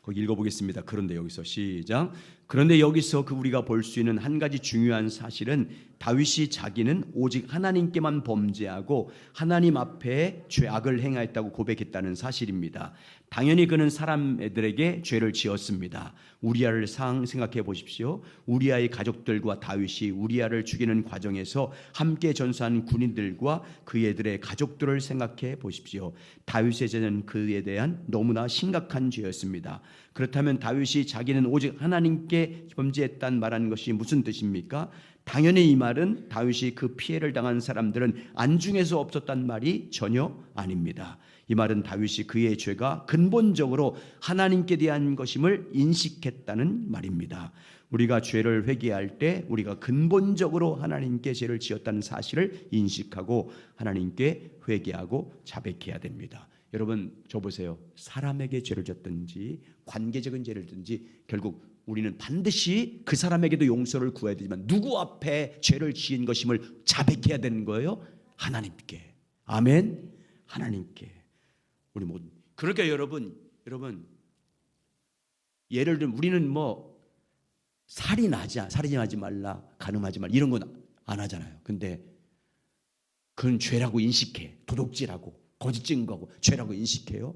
거기 읽어보겠습니다. 그런데 여기서 시작. 그런데 여기서 우리가 볼 수 있는 한 가지 중요한 사실은 다윗이 자기는 오직 하나님께만 범죄하고 하나님 앞에 죄악을 행하였다고 고백했다는 사실입니다. 당연히 그는 사람들에게 죄를 지었습니다. 우리아를 생각해 보십시오. 우리아의 가족들과 다윗이 우리아를 죽이는 과정에서 함께 전사한 군인들과 그애들의 가족들을 생각해 보십시오. 다윗의 죄는 그에 대한 너무나 심각한 죄였습니다. 그렇다면 다윗이 자기는 오직 하나님께 범죄했단 말하는 것이 무슨 뜻입니까? 당연히 이 말은 다윗이 그 피해를 당한 사람들은 안중에서 없었단 말이 전혀 아닙니다. 이 말은 다윗이 그의 죄가 근본적으로 하나님께 대한 것임을 인식했다는 말입니다. 우리가 죄를 회개할 때 우리가 근본적으로 하나님께 죄를 지었다는 사실을 인식하고 하나님께 회개하고 자백해야 됩니다. 여러분, 저 보세요. 사람에게 죄를 졌든지 관계적인 죄를 졌든지 결국 우리는 반드시 그 사람에게도 용서를 구해야 되지만 누구 앞에 죄를 지은 것임을 자백해야 되는 거예요? 하나님께. 아멘. 하나님께. 우리 모두. 그러니까 여러분 예를 들면 우리는 살인하지 말라, 간음하지 말라 이런 건 안 하잖아요. 근데 그건 죄라고 인식해. 도둑질하고 거짓 증거하고 죄라고 인식해요.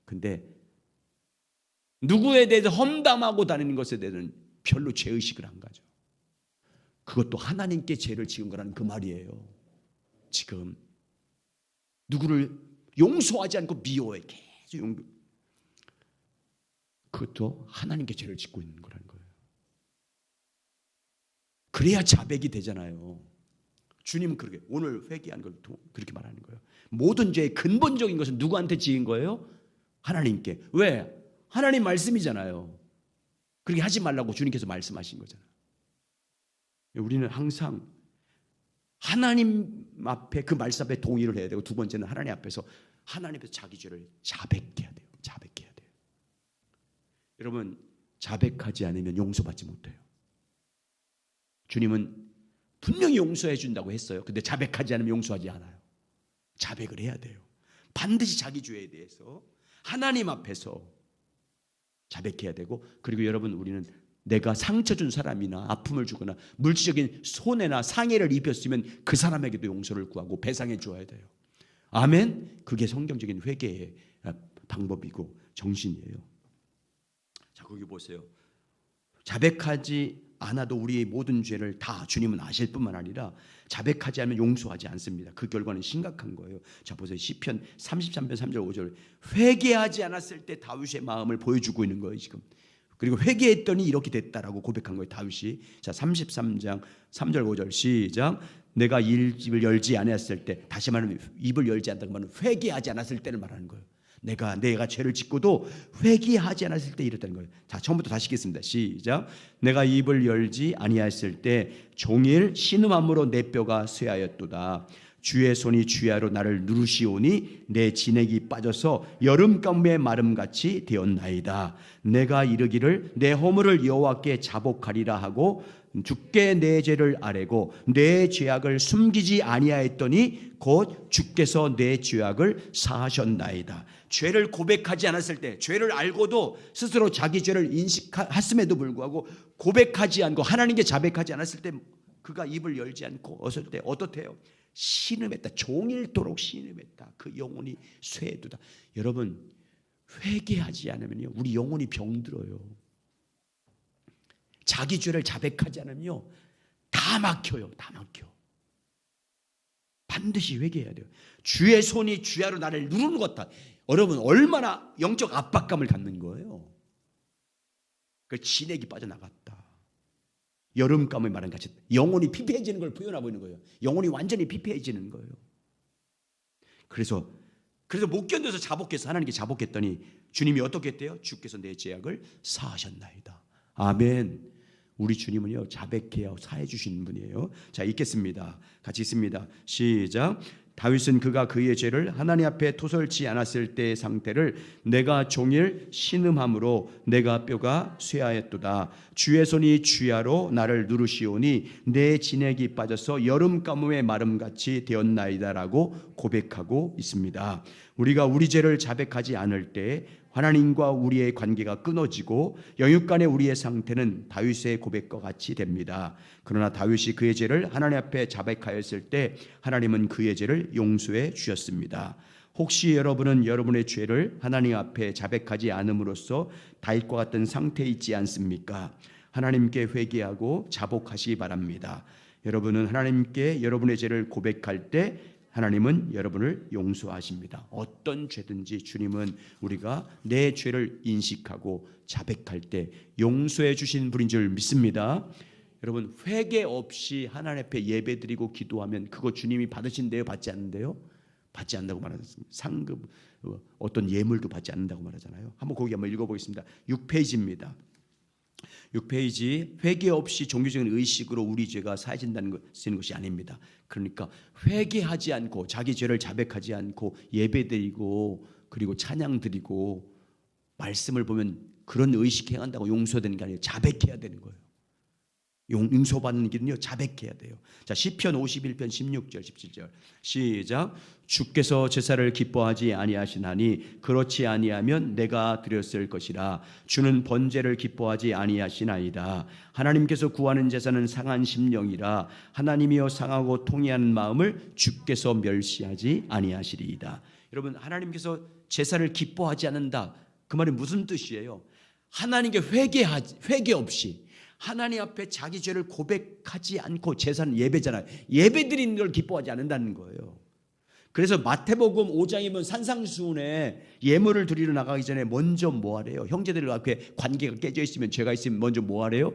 근데 누구에 대해서 험담하고 다니는 것에 대해서는 별로 죄의식을 안 가져. 그것도 하나님께 죄를 지은 거라는 그 말이에요. 지금 누구를 용서하지 않고 미워해. 계속 그것도 하나님께 죄를 짓고 있는 거라는 거예요. 그래야 자백이 되잖아요. 주님은 그렇게 오늘 회개한 걸 그렇게 말하는 거예요. 모든 죄의 근본적인 것은 누구한테 지은 거예요? 하나님께. 왜? 하나님 말씀이잖아요. 그렇게 하지 말라고 주님께서 말씀하신 거잖아요. 우리는 항상 하나님 앞에 그 말씀 앞에 동의를 해야 되고, 두 번째는 하나님 앞에서 자기 죄를 자백해야 돼요. 자백해야 돼요. 여러분, 자백하지 않으면 용서받지 못해요. 주님은 분명히 용서해 준다고 했어요. 근데 자백하지 않으면 용서하지 않아요. 자백을 해야 돼요. 반드시 자기 죄에 대해서 하나님 앞에서 자백해야 되고, 그리고 여러분, 우리는 내가 상처 준 사람이나 아픔을 주거나 물질적인 손해나 상해를 입혔으면 그 사람에게도 용서를 구하고 배상해 줘야 돼요. 아멘. 그게 성경적인 회개의 방법이고 정신이에요. 자, 거기 보세요. 자백하지 않아도 우리의 모든 죄를 다 주님은 아실 뿐만 아니라 자백하지 않으면 용서하지 않습니다. 그 결과는 심각한 거예요. 자, 보세요. 시편 33편 3절 5절. 회개하지 않았을 때 다윗의 마음을 보여주고 있는 거예요, 지금. 그리고 회개했더니 이렇게 됐다라고 고백한 거예요, 다윗이. 자, 33장 3절 5절 시작. 내가 입을 열지 않았을 때, 다시 말하면 입을 열지 않다는 말은 회개하지 않았을 때를 말하는 거예요. 내가 죄를 짓고도 회개하지 않았을 때 이랬다는 거예요. 자, 처음부터 다시 읽겠습니다. 시작. 내가 입을 열지 아니하였을 때 종일 신음함으로 내 뼈가 쇠하였도다. 주의 손이 주야로 나를 누르시오니 내 진액이 빠져서 여름 가뭄의 마름같이 되었나이다. 내가 이르기를 내 허물을 여호와께 자복하리라 하고 주께 내 죄를 아뢰고 내 죄악을 숨기지 아니하였더니 곧 주께서 내 죄악을 사하셨나이다. 죄를 고백하지 않았을 때, 죄를 알고도 스스로 자기 죄를 인식했음에도 불구하고 고백하지 않고 하나님께 자백하지 않았을 때, 그가 입을 열지 않고 어설 때 어떻대요? 신음했다. 종일토록 신음했다. 그 영혼이 쇠두다. 여러분, 회개하지 않으면요, 우리 영혼이 병들어요. 자기 죄를 자백하지 않으면요, 다 막혀요. 다 막혀. 반드시 회개해야 돼요. 주의 손이 주야로 나를 누르는 것 같다. 여러분, 얼마나 영적 압박감을 갖는 거예요. 그 진액이 빠져나갔다. 여름감을 말한 같이 영혼이 피폐해지는 걸 표현하고 있는 거예요. 영혼이 완전히 피폐해지는 거예요. 그래서 못 견뎌서 자복해서 하나님께 자복했더니 주님이 어떻게 했대요? 주께서 내 죄악을 사하셨나이다. 아멘. 우리 주님은요, 자백해야 사해 주시는 분이에요. 자, 읽겠습니다. 같이 읽습니다. 시작. 다윗은 그가 그의 죄를 하나님 앞에 토설치 않았을 때의 상태를 내가 종일 신음함으로 내가 뼈가 쇠하였도다. 주의 손이 주야로 나를 누르시오니 내 진액이 빠져서 여름 가뭄의 마름같이 되었나이다라고 고백하고 있습니다. 우리가 우리 죄를 자백하지 않을 때 하나님과 우리의 관계가 끊어지고 영육간의 우리의 상태는 다윗의 고백과 같이 됩니다. 그러나 다윗이 그의 죄를 하나님 앞에 자백하였을 때 하나님은 그의 죄를 용서해 주셨습니다. 혹시 여러분은 여러분의 죄를 하나님 앞에 자백하지 않음으로써 다윗과 같은 상태에 있지 않습니까? 하나님께 회개하고 자복하시기 바랍니다. 여러분은 하나님께 여러분의 죄를 고백할 때 하나님은 여러분을 용서하십니다. 어떤 죄든지 주님은 우리가 내 죄를 인식하고 자백할 때 용서해 주신 분인 줄 믿습니다. 여러분, 회개 없이 하나님 앞에 예배드리고 기도하면 그거 주님이 받으신대요? 받지 않는데요? 받지 않는다고 말하셨습니다. 상급, 어떤 예물도 받지 않는다고 말하잖아요. 거기 한번 읽어보겠습니다. 6페이지입니다. 6페이지. 회개 없이 종교적인 의식으로 우리 죄가 사해진다는 것이 아닙니다. 그러니까 회개하지 않고 자기 죄를 자백하지 않고 예배드리고 그리고 찬양드리고 말씀을 보면 그런 의식 행한다고 용서되는 게 아니에요. 자백해야 되는 거예요. 용서받는 길은요, 자백해야 돼요. 자, 시편 51편 16절 17절 시작. 주께서 제사를 기뻐하지 아니하시나니 그렇지 아니하면 내가 드렸을 것이라. 주는 번제를 기뻐하지 아니하시나이다. 하나님께서 구하는 제사는 상한 심령이라. 하나님이여 상하고 통회하는 마음을 주께서 멸시하지 아니하시리이다. 여러분, 하나님께서 제사를 기뻐하지 않는다, 그 말이 무슨 뜻이에요? 하나님께 회개 없이 하나님 앞에 자기 죄를 고백하지 않고, 제사는 예배잖아요. 예배 드리는 걸 기뻐하지 않는다는 거예요. 그래서 마태복음 5장이면 산상수훈에 예물을 드리러 나가기 전에 먼저 뭐 하래요? 형제들 앞에 관계가 깨져 있으면, 죄가 있으면 먼저 뭐 하래요?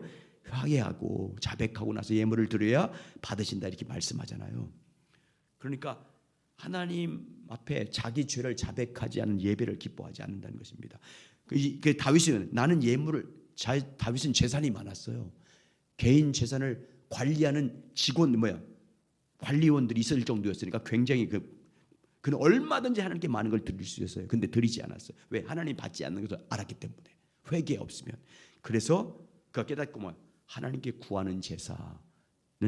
회개하고 자백하고 나서 예물을 드려야 받으신다 이렇게 말씀하잖아요. 그러니까 하나님 앞에 자기 죄를 자백하지 않은 예배를 기뻐하지 않는다는 것입니다. 그 다윗은 나는 예물을 다윗은 재산이 많았어요. 개인 재산을 관리하는 관리원들이 있을 정도였으니까 굉장히 그는 얼마든지 하나님께 많은 걸 드릴 수 있었어요. 근데 드리지 않았어요. 왜? 하나님 받지 않는 것을 알았기 때문에. 회개 없으면. 그래서 그가 깨닫고 하나님께 구하는 제사는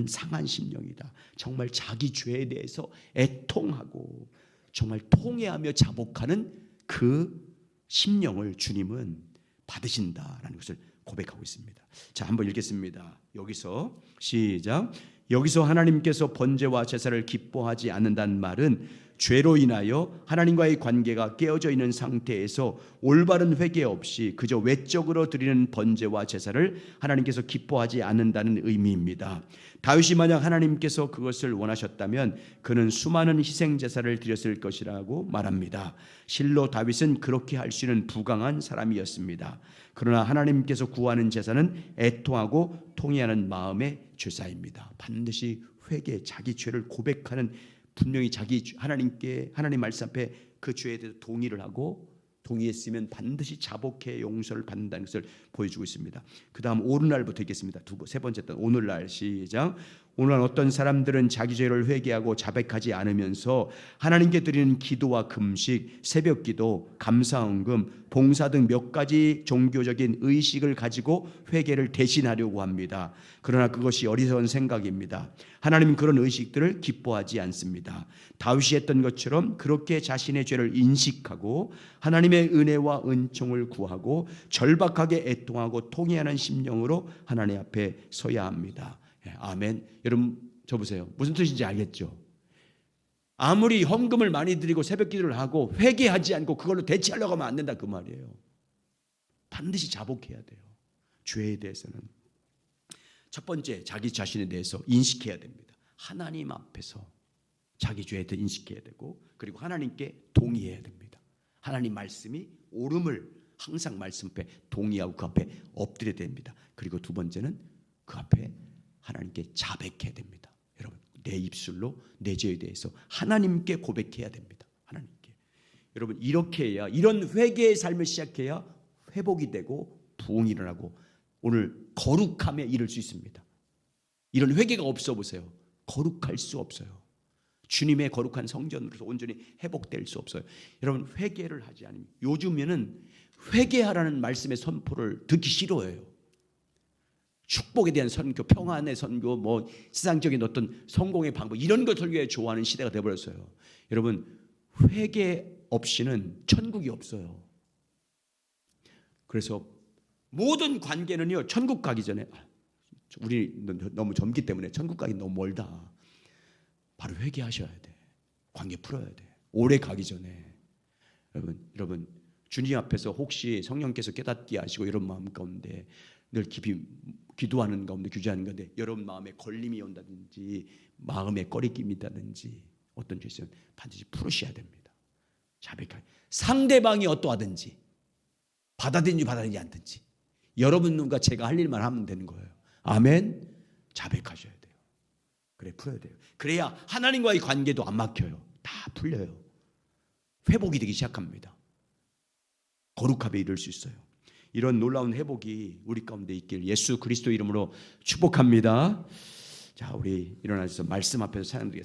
상한 심령이다. 정말 자기 죄에 대해서 애통하고 정말 통회하며 자복하는 그 심령을 주님은 받으신다라는 것을 고백하고 있습니다. 자, 한번 읽겠습니다. 여기서 시작. 여기서 하나님께서 번제와 제사를 기뻐하지 않는다는 말은 죄로 인하여 하나님과의 관계가 깨어져 있는 상태에서 올바른 회개 없이 그저 외적으로 드리는 번제와 제사를 하나님께서 기뻐하지 않는다는 의미입니다. 다윗이 만약 하나님께서 그것을 원하셨다면 그는 수많은 희생 제사를 드렸을 것이라고 말합니다. 실로 다윗은 그렇게 할 수 있는 부강한 사람이었습니다. 그러나 하나님께서 구하는 제사는 애통하고 통회하는 마음의 제사입니다. 반드시 회개, 자기 죄를 고백하는, 분명히 하나님 말씀 앞에 그 죄에 대해서 동의를 하고 동의했으면 반드시 자복해 용서를 받는다는 것을 보여주고 있습니다. 그 다음 오늘날부터 읽겠습니다. 세 번째 단 오늘날 시작. 오늘날 어떤 사람들은 자기 죄를 회개하고 자백하지 않으면서 하나님께 드리는 기도와 금식, 새벽기도, 감사헌금, 봉사 등 몇 가지 종교적인 의식을 가지고 회개를 대신하려고 합니다. 그러나 그것이 어리석은 생각입니다. 하나님은 그런 의식들을 기뻐하지 않습니다. 다윗이 했던 것처럼 그렇게 자신의 죄를 인식하고 하나님의 은혜와 은총을 구하고 절박하게 애통하고 통회하는 심령으로 하나님 앞에 서야 합니다. 아멘. 여러분 저 보세요. 무슨 뜻인지 알겠죠? 아무리 헌금을 많이 드리고 새벽 기도를 하고 회개하지 않고 그걸로 대체하려고 하면 안 된다 그 말이에요. 반드시 자복해야 돼요. 죄에 대해서는 첫 번째 자기 자신에 대해서 인식해야 됩니다. 하나님 앞에서 자기 죄에 대해 인식해야 되고 그리고 하나님께 동의해야 됩니다. 하나님 말씀이 옳음을 항상 말씀 앞에 동의하고 그 앞에 엎드려야 됩니다. 그리고 두 번째는 그 앞에 하나님께 자백해야 됩니다. 여러분 내 입술로 내 죄에 대해서 하나님께 고백해야 됩니다. 하나님께. 여러분 이렇게 해야 이런 회개의 삶을 시작해야 회복이 되고 부흥이 일어나고 오늘 거룩함에 이를 수 있습니다. 이런 회개가 없어 보세요. 거룩할 수 없어요. 주님의 거룩한 성전으로서 온전히 회복될 수 없어요. 여러분 회개를 하지 않으면 요즘에는 회개하라는 말씀의 선포를 듣기 싫어해요. 축복에 대한 선교, 평안의 선교, 세상적인 어떤 성공의 방법 이런 것 설교에 좋아하는 시대가 되어버렸어요. 여러분 회개 없이는 천국이 없어요. 그래서 모든 관계는요 천국 가기 전에 우리 너무 젊기 때문에 천국 가기 너무 멀다. 바로 회개하셔야 돼. 관계 풀어야 돼. 오래 가기 전에. 여러분 주님 앞에서 혹시 성령께서 깨닫게 하시고 이런 마음 가운데 늘 깊이 기도하는 가운데 규제하는 가운데 여러분 마음에 걸림이 온다든지 마음에 꺼리낌이 있다든지 어떤 죄 있으면 반드시 풀으셔야 됩니다. 자백하게 상대방이 어떠하든지 받아들인지 않든지 여러분과 제가 할 일만 하면 되는 거예요. 아멘. 자백하셔야 돼요. 그래 풀어야 돼요. 그래야 하나님과의 관계도 안 막혀요. 다 풀려요. 회복이 되기 시작합니다. 거룩함에 이를 수 있어요. 이런 놀라운 회복이 우리 가운데 있길 예수 그리스도 이름으로 축복합니다. 자, 우리 일어나셔서 말씀 앞에서 찬양드리겠습니다.